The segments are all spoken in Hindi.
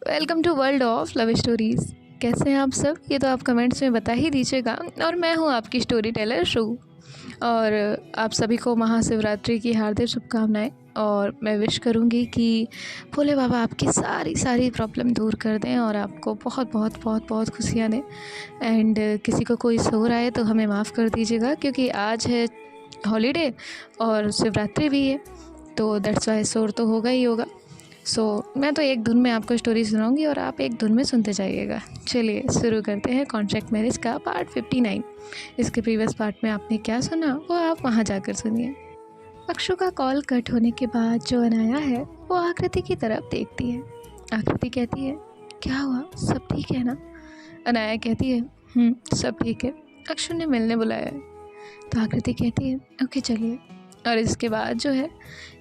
Welcome to world of love stories. कैसे हैं आप सब? ये तो आप कमेंट्स में बता ही दीजिएगा। और मैं हूँ आपकी स्टोरी टेलर शू। और आप सभी को महाशिवरात्रि की हार्दिक शुभकामनाएं। और मैं विश करूँगी कि भोले बाबा आपकी सारी सारी प्रॉब्लम दूर कर दें और आपको बहुत बहुत बहुत बहुत खुशियाँ दें। एंड किसी को कोई सो रहा है तो हमें माफ़ कर दीजिएगा, क्योंकि आज है हॉलीडे और शिवरात्रि भी है, तो दैट्स वाई शोर तो होगा ही होगा। मैं तो एक धुन में आपको स्टोरी सुनाऊंगी और आप एक धुन में सुनते जाइएगा। चलिए शुरू करते हैं कॉन्ट्रैक्ट मैरिज का पार्ट 59। इसके प्रीवियस पार्ट में आपने क्या सुना वो आप वहाँ जाकर सुनिए। अक्षु का कॉल कट होने के बाद जो अनाया है वो आकृति की तरफ देखती है। आकृति कहती है, क्या हुआ, सब ठीक है ना? अनाया कहती है, सब ठीक है, अक्षु ने मिलने बुलाया है। तो आकृति कहती है, ओके चलिए। और इसके बाद जो है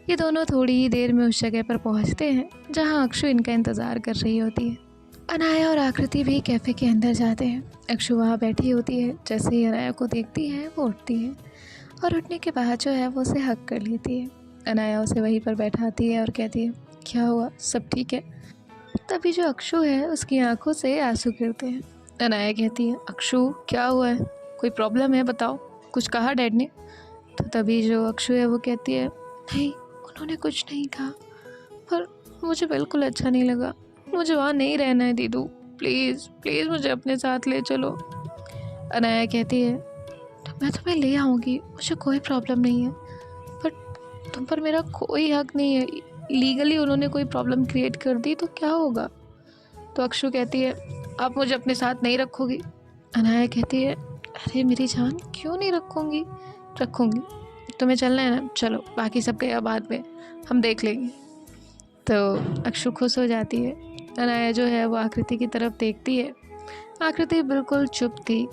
ये दोनों थोड़ी ही देर में उस जगह पर पहुंचते हैं जहां अक्षु इनका इंतज़ार कर रही होती है। अनाया और आकृति भी कैफ़े के अंदर जाते हैं। अक्षु वहाँ बैठी होती है। जैसे ही अनाया को देखती है वो उठती है और उठने के बाद जो है वो उसे हक कर लेती है। अनाया उसे वहीं पर बैठाती है और कहती है, क्या हुआ, सब ठीक है? तभी जो अक्षु है उसकी आंखों से आंसू गिरते हैं। अनाया कहती है, अक्षु क्या हुआ है, कोई प्रॉब्लम है, बताओ, कुछ कहा डैड ने? तो तभी जो अक्षु है वो कहती है, नहीं उन्होंने कुछ नहीं कहा, पर मुझे बिल्कुल अच्छा नहीं लगा। मुझे वहाँ नहीं रहना है दीदू, प्लीज़ प्लीज़ मुझे अपने साथ ले चलो। अनाया कहती है, तो मैं तुम्हें ले आऊँगी, मुझे कोई प्रॉब्लम नहीं है, बट तुम पर मेरा कोई हक नहीं है। लीगली उन्होंने कोई प्रॉब्लम क्रिएट कर दी तो क्या होगा? तो अक्षु कहती है, आप मुझे अपने साथ नहीं रखोगी? अनाया कहती है, अरे मेरी जान, क्यों नहीं रखूँगी, रखूँगी। तुम्हें चलना है ना, चलो, बाकी सब गया बाद में, हम देख लेंगे। तो अक्षु खुश हो जाती है। अनाया जो है वो आकृति की तरफ देखती है। आकृति बिल्कुल चुप थी।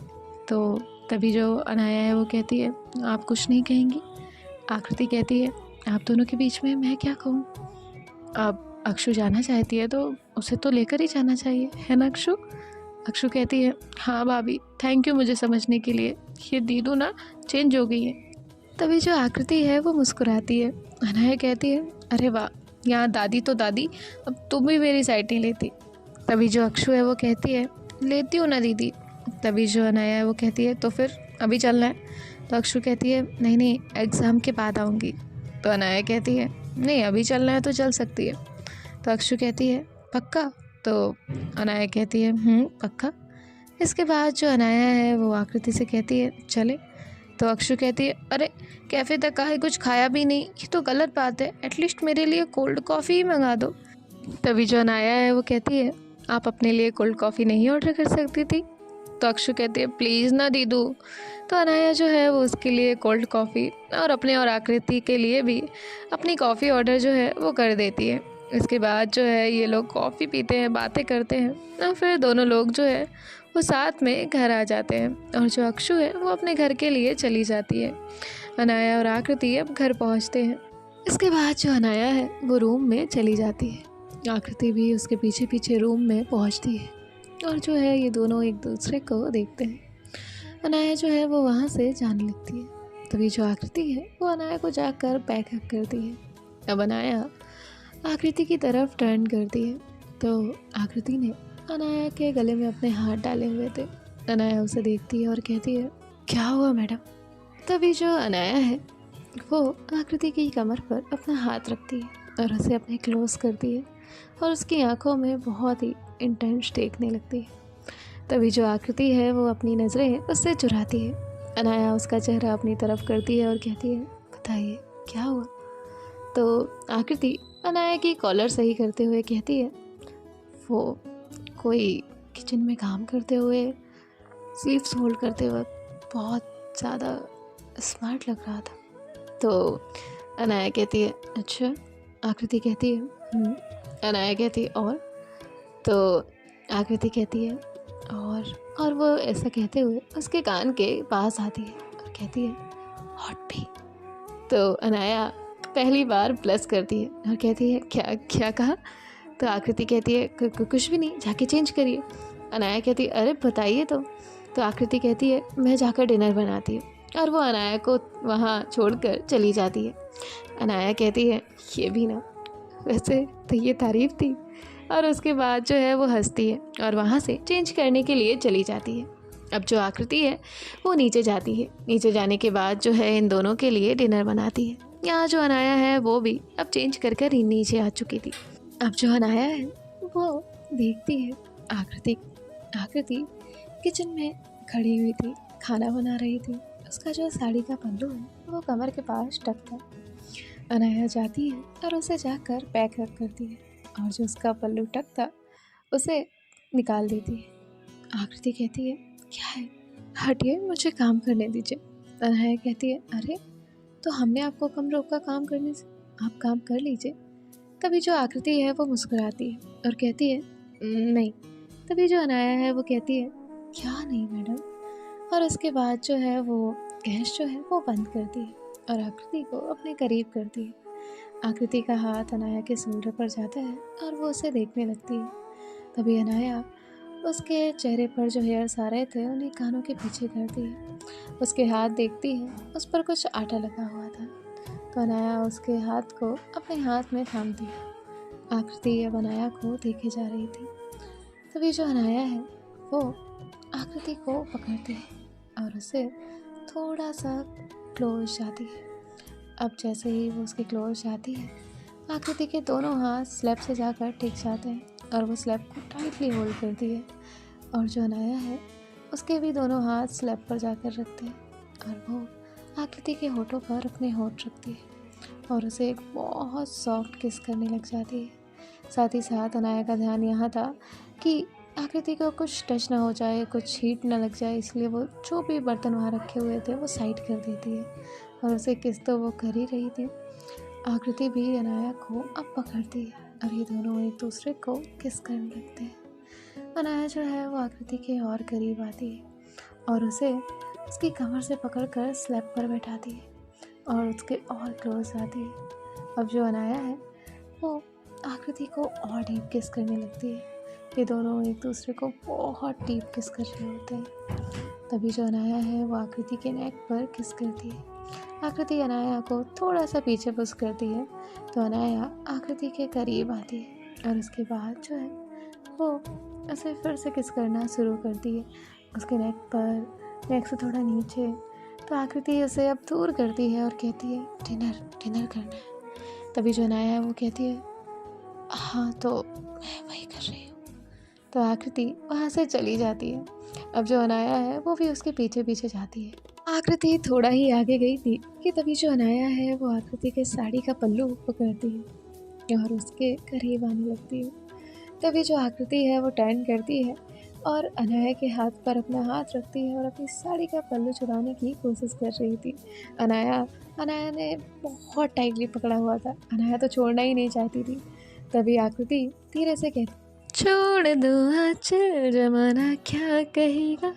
तो तभी जो अनाया है वो कहती है, आप कुछ नहीं कहेंगी? आकृति कहती है, आप दोनों के बीच में मैं क्या कहूँ? अब अक्षु जाना चाहती है तो उसे तो लेकर ही जाना चाहिए, है ना अक्षु? अक्षु कहती है, हाँ भाभी, थैंक यू मुझे समझने के लिए। ये दीदू ना चेंज हो गई है। तभी जो आकृति है वो मुस्कुराती है। अनाया कहती है, अरे वाह, यहाँ दादी तो दादी, अब तुम भी मेरी साइड नहीं लेती। तभी जो अक्षु है वो कहती है, लेती हूँ ना दीदी। तभी जो अनाया है वो कहती है, तो फिर अभी चलना है? तो अक्षु कहती है, नहीं नहीं, एग्ज़ाम के बाद आऊँगी। तो अनाया कहती है, नहीं अभी चलना है तो चल सकती है। तो अक्षु कहती है, पक्का? तो अनाया कहती है, पक्का। इसके बाद जो अनाया है वो आकृति से कहती है, चले? तो अक्षु कहती है, अरे कैफ़े तक का है, कुछ खाया भी नहीं, ये तो गलत बात है, एटलीस्ट मेरे लिए कोल्ड कॉफ़ी ही मंगा दो। तभी जो अनाया है वो कहती है, आप अपने लिए कोल्ड कॉफ़ी नहीं ऑर्डर कर सकती थी? तो अक्षु कहती है, प्लीज़ ना दीदू। तो अनाया जो है वो उसके लिए कोल्ड कॉफ़ी और अपने और आकृति के लिए भी अपनी कॉफ़ी ऑर्डर जो है वो कर देती है। इसके बाद जो है ये लोग कॉफ़ी पीते हैं, बातें करते हैं और फिर दोनों लोग जो है वो साथ में घर आ जाते हैं। और जो अक्षु है वो अपने घर के लिए चली जाती है। अनाया और आकृति अब घर पहुंचते हैं। इसके बाद जो अनाया है वो रूम में चली जाती है। आकृति भी उसके पीछे पीछे रूम में पहुंचती है और जो है ये दोनों एक दूसरे को देखते हैं। अनाया जो है वो वहाँ से जाने लगती है। तभी जो आकृति है वो अनाया को जाकर बैकअप करती है। अब अनाया आकृति की तरफ टर्न करती है तो आकृति ने अनाया के गले में अपने हाथ डाले हुए थे। अनाया उसे देखती है और कहती है, क्या हुआ मैडम? तभी जो अनाया है वो आकृति की कमर पर अपना हाथ रखती है और उसे अपने क्लोज करती है और उसकी आंखों में बहुत ही इंटेंस देखने लगती है। तभी जो आकृति है वो अपनी नज़रें उससे चुराती है। अनाया उसका चेहरा अपनी तरफ करती है और कहती है, बताइए क्या हुआ? तो आकृति अनाया की कॉलर सही करते हुए कहती है, वो कोई किचन में काम करते हुए, स्लीव्स होल्ड करते वक्त बहुत ज़्यादा स्मार्ट लग रहा था। तो अनाया कहती है, अच्छा। आकृति कहती है, अनाया कहती है, और? तो आकृति कहती है, और वो ऐसा कहते हुए उसके कान के पास आती है और कहती है, हॉट भी। तो अनाया पहली बार प्लस करती है और कहती है, क्या क्या कहा? तो आकृति कहती है, कुछ भी नहीं, जाके चेंज करिए। अनाया कहती है, अरे बताइए तो आकृति कहती है, मैं जाकर डिनर बनाती हूँ। और वो अनाया को वहाँ छोड़कर चली जाती है। अनाया कहती है, ये भी ना, वैसे तो ये तारीफ़ थी, और उसके बाद जो है वो हंसती है और वहाँ से चेंज करने के लिए चली जाती है। अब जो आकृति है वो नीचे जाती है। नीचे जाने के बाद जो है इन दोनों के लिए डिनर बनाती है। यहाँ जो अनाया है वो भी अब चेंज कर कर नीचे आ चुकी थी। अब जो अनाया है वो देखती है आकृति आकृति किचन में खड़ी हुई थी, खाना बना रही थी। उसका जो साड़ी का पल्लू है वो कमर के पास टक था। अनाया जाती है और उसे जाकर पैक अप करती है और जो उसका पल्लू टक था उसे निकाल देती है। आकृति कहती है, क्या है, हटिए, मुझे काम करने दीजिए। अनाया कहती है, अरे तो हमने आपको कम रोका काम करने से, आप काम कर लीजिए। तभी जो आकृति है वो मुस्कुराती है और कहती है, नहीं। तभी जो अनाया है वो कहती है, क्या नहीं मैडम। और उसके बाद जो है वो गैस जो है वो बंद करती है और आकृति को अपने करीब करती है। आकृति का हाथ अनाया के शोल्डर पर जाता है और वो उसे देखने लगती है। तभी अनाया उसके चेहरे पर जो हेयर्स आ रहे थे उन्हें कानों के पीछे करती है। उसके हाथ देखती है, उस पर कुछ आटा लगा हुआ था। तो अनाया उसके हाथ को अपने हाथ में थामती है। आकृति अब अनाया को देखे जा रही थी। तभी जो अनाया है वो आकृति को पकड़ती है और उसे थोड़ा सा क्लोज जाती है। अब जैसे ही वो उसके क्लोज जाती है, आकृति के दोनों हाथ स्लैब से जाकर टिक जाते हैं और वो स्लैब को टाइटली होल्ड करती है। और जो अनाया है उसके भी दोनों हाथ स्लैब पर जाकर रखते हैं और वो आकृति के होठों पर अपने होठ रखती है और उसे एक बहुत सॉफ्ट किस करने लग जाती है। साथ ही साथ अनाया का ध्यान यहाँ था कि आकृति को कुछ टच ना हो जाए, कुछ हीट ना लग जाए, इसलिए वो जो भी बर्तन वहाँ रखे हुए थे वो साइड कर देती है और उसे किस तो वो कर ही रही थी। आकृति भी अनाया को अब पकड़ती है और ये दोनों एक दूसरे को किस करने लगते हैं। अनाया जो है वो आकृति के और करीब आती है और उसे उसकी कमर से पकड़कर स्लैब पर बैठाती है और उसके और क्लोज आती है। अब जो अनाया है वो आकृति को और डीप किस करने लगती है। ये दोनों एक दूसरे को बहुत डीप किस कर रहे होते हैं। तभी जो अनाया है वो आकृति के नेक पर किस करती है। आकृति अनाया को थोड़ा सा पीछे पुश करती है तो अनाया आकृति के करीब आती है और उसके बाद जो है वो उसे फिर से किस करना शुरू करती है उसके नेक पर, नेक से थोड़ा नीचे। तो आकृति उसे अब दूर करती है और कहती है, डिनर करना है। तभी जो अनाया है वो कहती है, हाँ तो मैं वही कर रही हूँ। तो आकृति वहाँ से चली जाती है। अब जो अनाया है वो भी उसके पीछे पीछे जाती है। आकृति थोड़ा ही आगे गई थी कि तभी जो अनाया है वो आकृति के साड़ी का पल्लू पकड़ती है और उसके करीब आने लगती है। तभी जो आकृति है वो टर्न करती है और अनाया के हाथ पर अपना हाथ रखती है और अपनी साड़ी का पल्लू छुड़ाने की कोशिश कर रही थी। अनाया ने बहुत टाइटली पकड़ा हुआ था। अनाया तो छोड़ना ही नहीं चाहती थी। तभी आकृति धीरे से कहती, छोड़ दो आंचल, जमाना क्या कहेगा।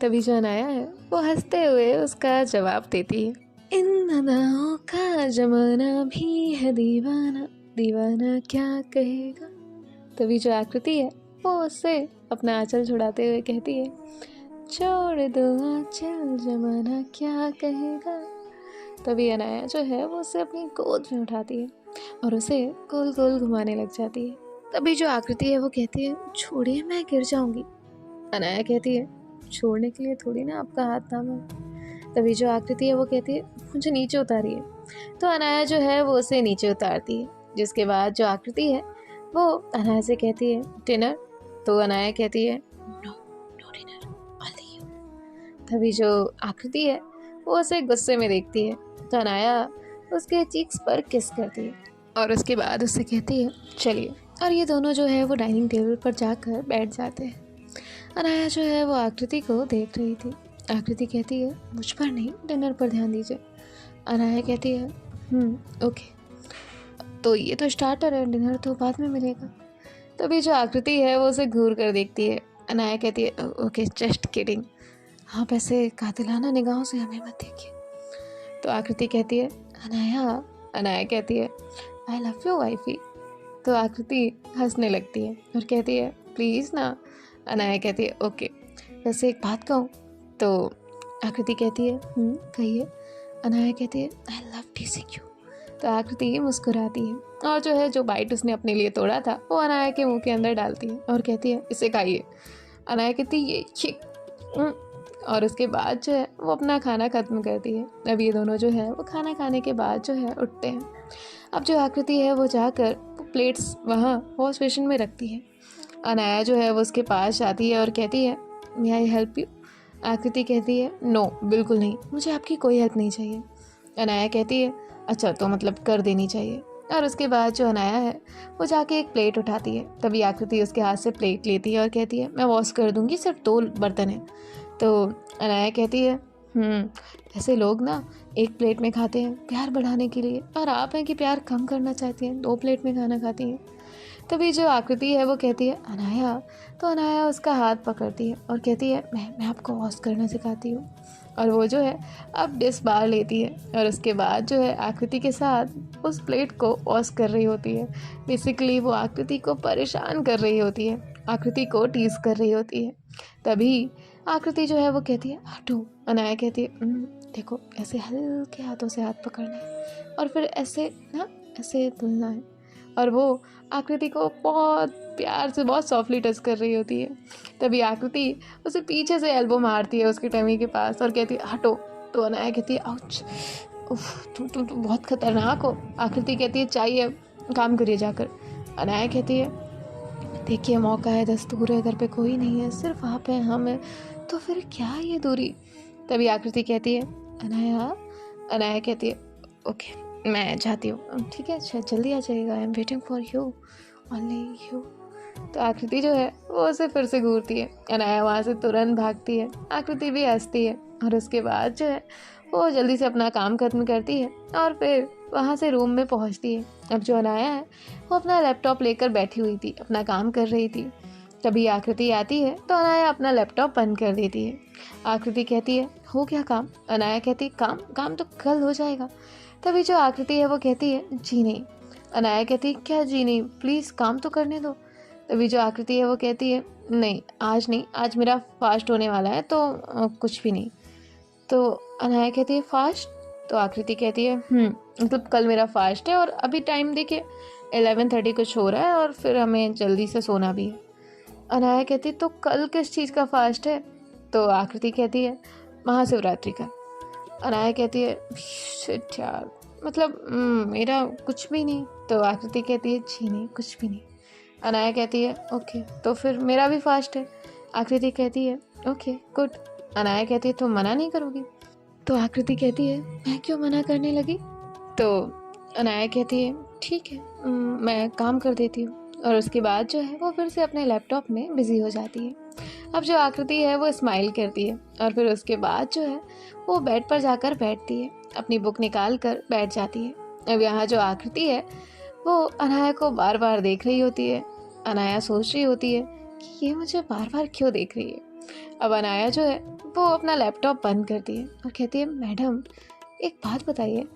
तभी जो अनाया है वो हंसते हुए उसका जवाब देती है, इन अदाओं का जमाना भी है दीवाना, दीवाना क्या कहेगा। तभी जो आकृति है वो उससे अपना आंचल छुड़ाते हुए कहती है, छोड़ दो आंचल, जमाना क्या कहेगा। तभी अनाया जो है वो उसे अपनी गोद में उठाती है और उसे गोल गोल घुमाने लग जाती है। तभी जो आकृति है वो कहती है, छोड़िए, मैं गिर जाऊंगी। अनाया कहती है, छोड़ने के लिए थोड़ी ना आपका हाथ थामा। तभी जो आकृति है वो कहती है, मुझे नीचे उतारिए। तो अनाया जो है वो उसे नीचे उतारती है। जिसके बाद जो आकृति है वो अनाया से कहती है, डिनर। तो अनाया कहती है, नो डिनर, ओनली यू। तभी जो आकृति है वो उसे गुस्से में देखती है तो अनाया उसके चीक्स पर किस करती है और उसके बाद उससे कहती है, चलिए। और ये दोनों जो है वो डाइनिंग टेबल पर जाकर बैठ जाते हैं। अनाया जो है वो आकृति को देख रही थी। आकृति कहती है, मुझ पर नहीं, डिनर पर ध्यान दीजिए। अनाया कहती है, ओके, तो ये तो स्टार्टर है, डिनर तो बाद में मिलेगा। तभी जो आकृति है वो उसे घूर कर देखती है। अनाया कहती है, ओके, जस्ट किडिंग, आप ऐसे कातिलाना निगाहों से हमें मत देखिए। तो आकृति कहती है, अनाया कहती है, आई लव यू वाइफी। तो आकृति हंसने लगती है और कहती है, प्लीज़ ना। अनाया कहती है, ओके, वैसे एक बात कहूँ। तो आकृति कहती है, कहिए। अनाया कहती है, आई लव टीजिंग यू। तो आकृति मुस्कुराती है और जो है जो बाइट उसने अपने लिए तोड़ा था वो अनाया के मुंह के अंदर डालती है और कहती है इसे खाइए। अनाया कहती है ये और उसके बाद जो है वो अपना खाना ख़त्म करती है। अब ये दोनों जो है वो खाना खाने के बाद जो है उठते हैं। अब जो आकृति है वो जाकर वो प्लेट्स वहाँ वॉश बेसिन में रखती है। अनाया जो है वो उसके पास जाती है और कहती है मे आई हेल्प यू। आकृति कहती है नो, बिल्कुल नहीं, मुझे आपकी कोई हेल्प नहीं चाहिए। अनाया कहती है अच्छा तो मतलब कर देनी चाहिए। और उसके बाद जो अनाया है वो जाके एक प्लेट उठाती है। तभी आकृति उसके हाथ से प्लेट लेती है और कहती है मैं वॉश कर दूंगी, सिर्फ 2 बर्तन हैं। तो अनाया कहती है ऐसे लोग ना एक प्लेट में खाते हैं प्यार बढ़ाने के लिए, और आप हैं कि प्यार कम करना चाहती हैं, 2 प्लेट में खाना खाती हैं। तभी जो आकृति है वो कहती है अनाया। तो अनाया उसका हाथ पकड़ती है और कहती है मैं आपको वॉश करना सिखाती हूँ। और वो जो है अब डिश बार लेती है और उसके बाद जो है आकृति के साथ उस प्लेट को वॉश कर रही होती है। बेसिकली वो आकृति को परेशान कर रही होती है, आकृति को टीज कर रही होती है। तभी आकृति जो है वो कहती है हटो। अनाया कहती है देखो ऐसे हल्के हाथों से हाथ पकड़ना है और फिर ऐसे ना ऐसे धुलना है। और वो आकृति को बहुत प्यार से बहुत सॉफ्टली टच कर रही होती है। तभी आकृति उसे पीछे से एल्बो मारती है उसके टमी के पास और कहती है हटो। तो अनाया कहती है आउच, उफ तुम बहुत खतरनाक हो। आकृति कहती है चाहिए, काम करिए जाकर। अनाया कहती है देखिए मौका है, दस्तूर है, घर पे कोई नहीं है, सिर्फ आप हैं हम हैं, तो फिर क्या ये दूरी। तभी आकृति कहती है अनाया कहती है ओके मैं जाती हूँ, ठीक है अच्छा जल्दी आ जाइएगा, I am waiting for you only you. तो आकृति जो है वो उसे फिर से घूरती है। अनाया वहाँ से तुरंत भागती है, आकृति भी हंसती है और उसके बाद जो है वो जल्दी से अपना काम खत्म करती है और फिर वहाँ से रूम में पहुँचती है। अब जो अनाया है वो अपना लैपटॉप लेकर बैठी हुई थी, अपना काम कर रही थी। तभी आकृति आती है तो अनाया अपना लैपटॉप बंद कर देती है। आकृति कहती है हो गया काम। अनाया कहती है काम तो कल हो जाएगा। तभी जो आकृति है वो कहती है जी नहीं। अनाया कहती है क्या जी नहीं, प्लीज़ काम तो करने दो। तभी जो आकृति है वो कहती है नहीं, आज मेरा फास्ट होने वाला है तो कुछ भी नहीं। तो अनाया कहती है फास्ट। तो आकृति कहती है मतलब कल मेरा फास्ट है और अभी टाइम देखिए 11:30 कुछ हो रहा है और फिर हमें जल्दी से सोना भी है। अनाया कहती है तो कल किस चीज़ का फास्ट है। तो आकृति कहती है महाशिवरात्रि का। अनाया कहती है शिट यार, मतलब मेरा कुछ भी नहीं। तो आकृति कहती है जी नहीं कुछ भी नहीं। अनाया कहती है ओके तो फिर मेरा भी फास्ट है। आकृति कहती है ओके गुड। अनाया कहती है तुम मना नहीं करोगी। तो आकृति कहती है मैं क्यों मना करने लगी। तो अनाया कहती है ठीक है मैं काम कर देती हूँ। और उसके बाद जो है वो फिर से अपने लैपटॉप में बिजी हो जाती है। अब जो आकृति है वो स्माइल करती है और फिर उसके बाद जो है वो बेड पर जाकर बैठती है, अपनी बुक निकाल कर बैठ जाती है। अब यहाँ जो आकृति है वो अनाया को बार बार देख रही होती है। अनाया सोच रही होती है कि ये मुझे बार बार क्यों देख रही है। अब अनाया जो है वो अपना लैपटॉप बंद करती है और कहती है मैडम एक बात बताइए,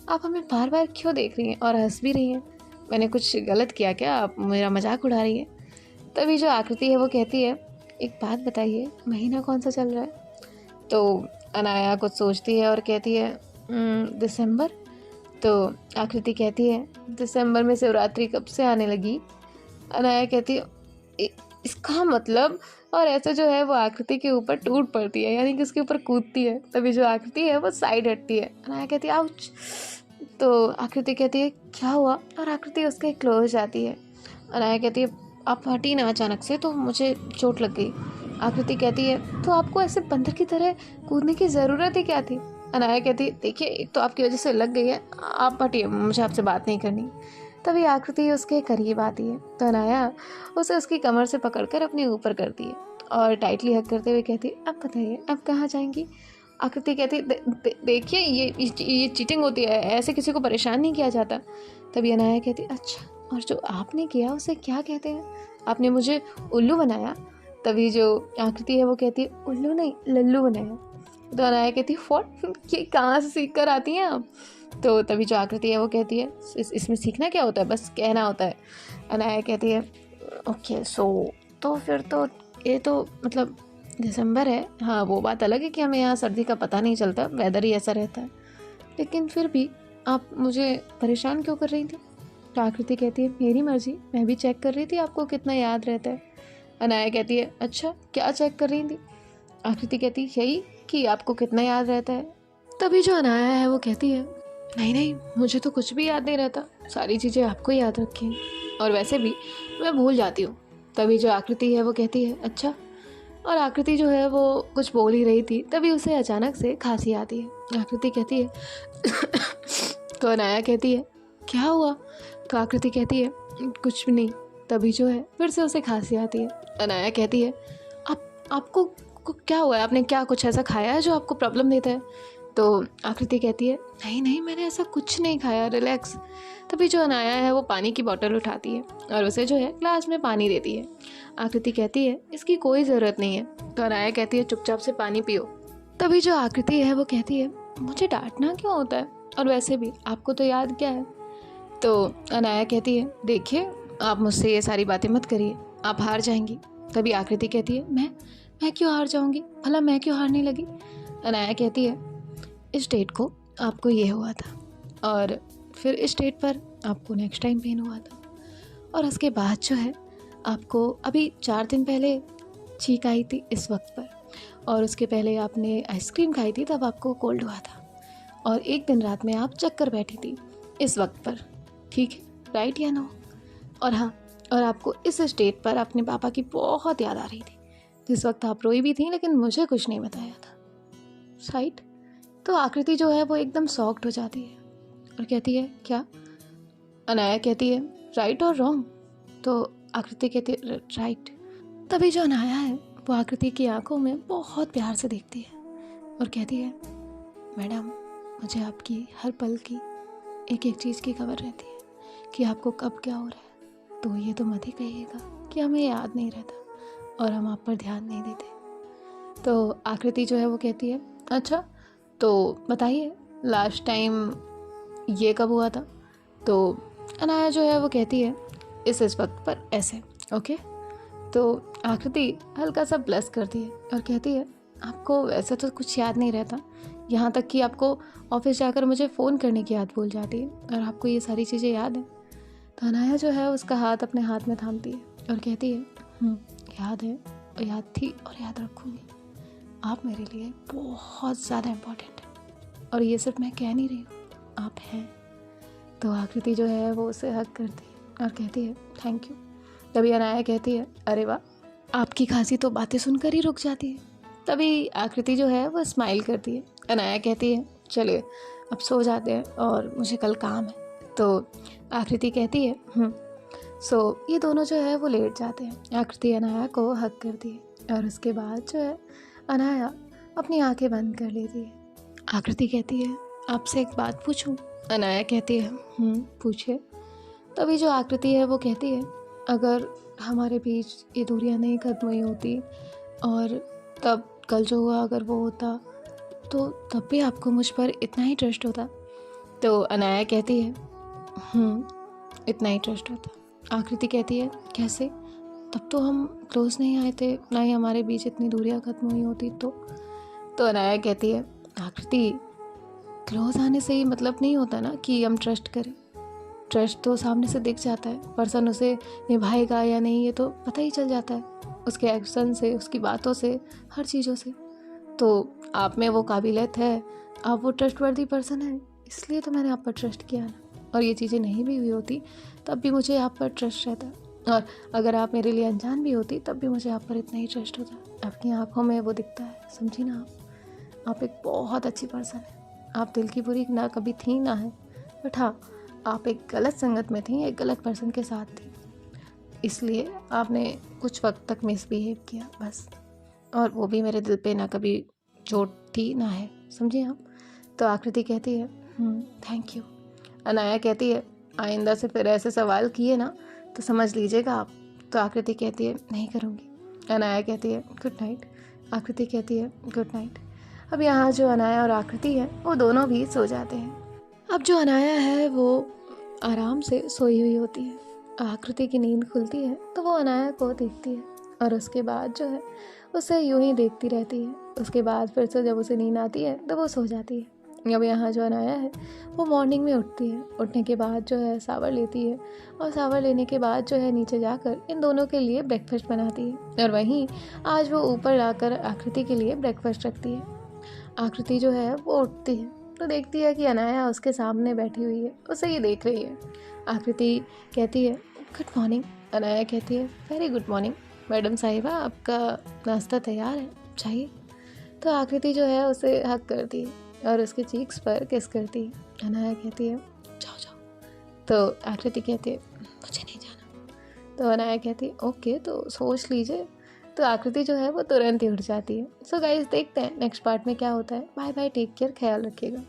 आप हमें बार बार क्यों देख रही हैं और हंस भी रही हैं, मैंने कुछ गलत किया क्या, आप मेरा मजाक उड़ा रही है। तभी जो आकृति है वो कहती है एक बात बताइए महीना कौन सा चल रहा है। तो अनाया कुछ सोचती है और कहती है दिसंबर। तो आकृति कहती है दिसंबर में शिवरात्रि कब से आने लगी। अनाया कहती है इसका मतलब, और ऐसे जो है वो आकृति के ऊपर टूट पड़ती है, यानी कि उसके ऊपर कूदती है। तभी जो आकृति है वो साइड हटती है। अनाया कहती है आउच। तो आकृति कहती है क्या हुआ, और आकृति उसके क्लोज जाती है। अनाया कहती है आप हटी ना अचानक से तो मुझे चोट लग गई। आकृति कहती है तो आपको ऐसे बंदर की तरह कूदने की ज़रूरत ही क्या थी। अनाया कहती है देखिए एक तो आपकी वजह से लग गई है, आप हटिए, मुझे आपसे बात नहीं करनी। तभी आकृति उसके करीब आती है तो अनाया उसे उसकी कमर से पकड़कर अपने ऊपर करती है और टाइटली हग करते हुए कहती है अब बताइए अब कहाँ जाएंगी। आकृति कहती है देखिए ये चीटिंग होती है, ऐसे किसी को परेशान नहीं किया जाता। तभी अनाया कहती है अच्छा, और जो आपने किया उसे क्या कहते हैं, आपने मुझे उल्लू बनाया। तभी जो आकृति है वो कहती है उल्लू नहीं लल्लू बनाया। तो अनाया कहती है व्हाट, ये कहाँ से सीख कर आती हैं आप। तो तभी जो आकृति है वो कहती है इसमें सीखना क्या होता है, बस कहना होता है। अनाया कहती है ओके सो तो फिर तो ये तो मतलब दिसंबर है, हाँ वो बात अलग है कि हमें यहाँ सर्दी का पता नहीं चलता, वेदर ही ऐसा रहता है, लेकिन फिर भी आप मुझे परेशान क्यों कर रही थी? तो आकृति कहती है, मेरी मर्जी, मैं भी चेक कर रही थी आपको कितना याद रहता है। अनाया कहती है, अच्छा क्या चेक कर रही थी? आकृति कहती है, यही कि आपको कितना याद रहता है। तभी जो अनाया है वो कहती है, नहीं नहीं, मुझे तो कुछ भी याद नहीं रहता, सारी चीज़ें आपको याद रखी हैं, और वैसे भी मैं भूल जाती हूँ। तभी जो आकृति है वो कहती है, अच्छा। और आकृति जो है वो कुछ बोल ही रही थी, तभी उसे अचानक से खांसी आती है। आकृति कहती है तो अनाया कहती है, क्या हुआ? तो आकृति कहती है, कुछ भी नहीं। तभी जो है फिर से उसे खांसी आती है। अनाया कहती है, आपको क्या हुआ है? आपने क्या कुछ ऐसा खाया है जो आपको प्रॉब्लम देता है? तो आकृति कहती है, नहीं नहीं, मैंने ऐसा कुछ नहीं खाया, रिलैक्स। तभी जो अनाया है वो पानी की बोतल उठाती है और उसे जो है ग्लास में पानी देती है। आकृति कहती है, इसकी कोई ज़रूरत नहीं है। तो अनाया कहती है, चुपचाप से पानी पियो। तभी जो आकृति है वो कहती है, मुझे डांटना क्यों होता है, और वैसे भी आपको तो याद क्या है? तो अनाया कहती है, देखिए आप मुझसे ये सारी बातें मत करिए, आप हार जाएंगी। तभी आकृति कहती है, मैं क्यों हार जाऊंगी? भला मैं क्यों हारने लगी? अनाया कहती है, इस डेट को आपको ये हुआ था, और फिर इस डेट पर आपको नेक्स्ट टाइम पेन हुआ था, और उसके बाद जो है आपको अभी 4 दिन पहले छींक आई थी इस वक्त पर, और उसके पहले आपने आइसक्रीम खाई थी तब आपको कोल्ड हुआ था, और एक दिन रात में आप चक्कर बैठी थी इस वक्त पर। ठीक है, राइट या नो? और हाँ, और आपको इस स्टेट पर अपने पापा की बहुत याद आ रही थी, जिस वक्त आप रोई भी थी लेकिन मुझे कुछ नहीं बताया था, राइट? तो आकृति जो है वो एकदम शॉक्ड हो जाती है और कहती है, क्या? अनाया कहती है, राइट और रॉन्ग? तो आकृति कहती है, राइट। तभी जो अनाया है वो आकृति की आंखों में बहुत प्यार से देखती है और कहती है, मैडम, मुझे आपकी हर पल की एक एक चीज़ की खबर रहती है कि आपको कब क्या हो रहा है, तो ये तो मत ही कहिएगा कि हमें याद नहीं रहता और हम आप पर ध्यान नहीं देते। तो आकृति जो है वो कहती है, अच्छा तो बताइए लास्ट टाइम ये कब हुआ था? तो अनाया जो है वो कहती है, इस वक्त पर ऐसे, ओके। तो आकृति हल्का सा ब्लश करती है और कहती है, आपको वैसे तो कुछ याद नहीं रहता, यहाँ तक कि आपको ऑफिस जाकर मुझे फ़ोन करने की याद भूल जाती है, और आपको ये सारी चीज़ें याद हैं? तो अनाया जो है उसका हाथ अपने हाथ में थामती है और कहती है, याद है, और याद थी और याद रखूँगी। आप मेरे लिए बहुत ज़्यादा इम्पोर्टेंट है, और ये सिर्फ मैं कह नहीं रही हूँ, आप हैं। तो आकृति जो है वो उसे हग करती है और कहती है, थैंक यू। तभी अनाया कहती है, अरे वाह, आपकी खांसी तो बातें सुनकर ही रुक जाती है। तभी आकृति जो है वो स्माइल करती है। अनाया कहती है, चलिए अब सो जाते हैं और मुझे कल काम है। तो आकृति कहती है सो ये दोनों जो है वो लेट जाते हैं। आकृति अनाया को हग करती है और उसके बाद जो है अनाया अपनी आंखें बंद कर लेती है। आकृति कहती है, आपसे एक बात पूछूं? अनाया कहती है, पूछिए। तभी जो आकृति है वो कहती है, अगर हमारे बीच ये दूरियां नहीं खत्म हुई होती और तब कल जो हुआ अगर वो होता, तो तब भी आपको मुझ पर इतना ही ट्रस्ट होता? तो अनाया कहती है, इतना ही ट्रस्ट होता। आकृति कहती है, कैसे? तब तो हम क्लोज नहीं आए थे, ना ही हमारे बीच इतनी दूरियां खत्म हुई होती। तो अनाया कहती है, आकृति, क्लोज आने से ही मतलब नहीं होता ना कि हम ट्रस्ट करें। ट्रस्ट तो सामने से दिख जाता है, पर्सन उसे निभाएगा या नहीं ये तो पता ही चल जाता है, उसके एक्शन से, उसकी बातों से, हर चीज़ों से। तो आप में वो काबिलियत है, आप वो ट्रस्टवर्दी पर्सन है, इसलिए तो मैंने आप पर ट्रस्ट किया ना। और ये चीज़ें नहीं भी हुई होती तब भी मुझे आप पर ट्रस्ट रहता, और अगर आप मेरे लिए अनजान भी होती तब भी मुझे आप पर इतना ही ट्रस्ट होता। आपकी आंखों में वो दिखता है, समझी ना आप एक बहुत अच्छी पर्सन है। आप दिल की बुरी ना कभी थी ना है, बट हाँ, आप एक गलत संगत में थी, एक गलत पर्सन के साथ थी, इसलिए आपने कुछ वक्त तक मिसबिहेव किया बस, और वो भी मेरे दिल पे ना कभी चोट थी ना है, समझिए आप। तो आकृति कहती है, थैंक यू। अनाया कहती है, आइंदा से फिर ऐसे सवाल किए ना तो समझ लीजिएगा आप। तो आकृति कहती है, नहीं करूँगी। अनाया कहती है, गुड नाइट। आकृति कहती है, गुड नाइट। अब यहाँ जो अनाया और आकृति है वो दोनों भी सो जाते हैं। अब जो अनाया है वो आराम से सोई हुई होती है। आकृति की नींद खुलती है तो वो अनाया को देखती है, और उसके बाद जो है उसे यूं ही देखती रहती है। उसके बाद फिर से जब उसे नींद आती है तो वो सो जाती है। अब यहाँ जो अनाया है वो मॉर्निंग में उठती है। उठने के बाद जो है शावर लेती है और शावर लेने के बाद जो है नीचे जाकर इन दोनों के लिए ब्रेकफास्ट बनाती है। और वहीं आज वो ऊपर लाकर आकृति के लिए ब्रेकफास्ट रखती है। आकृति जो है वो उठती है तो देखती है कि अनाया उसके सामने बैठी हुई है, उसे ये देख रही है। आकृति कहती है गुड मॉर्निंग। अनाया कहती है वेरी गुड मॉर्निंग मैडम साहिबा, आपका नाश्ता तैयार है, चाहिए? तो आकृति जो है उसे हक करती है और उसके चीक्स पर किस करती है। अनाया कहती है जाओ जाओ। तो आकृति कहती है मुझे नहीं जाना। तो अनाया कहती है ओके, तो सोच लीजिए। तो आकृति जो है वो तुरंत ही उठ जाती है। सो गाइस, देखते हैं नेक्स्ट पार्ट में क्या होता है। बाय बाय, टेक केयर, ख्याल रखिएगा।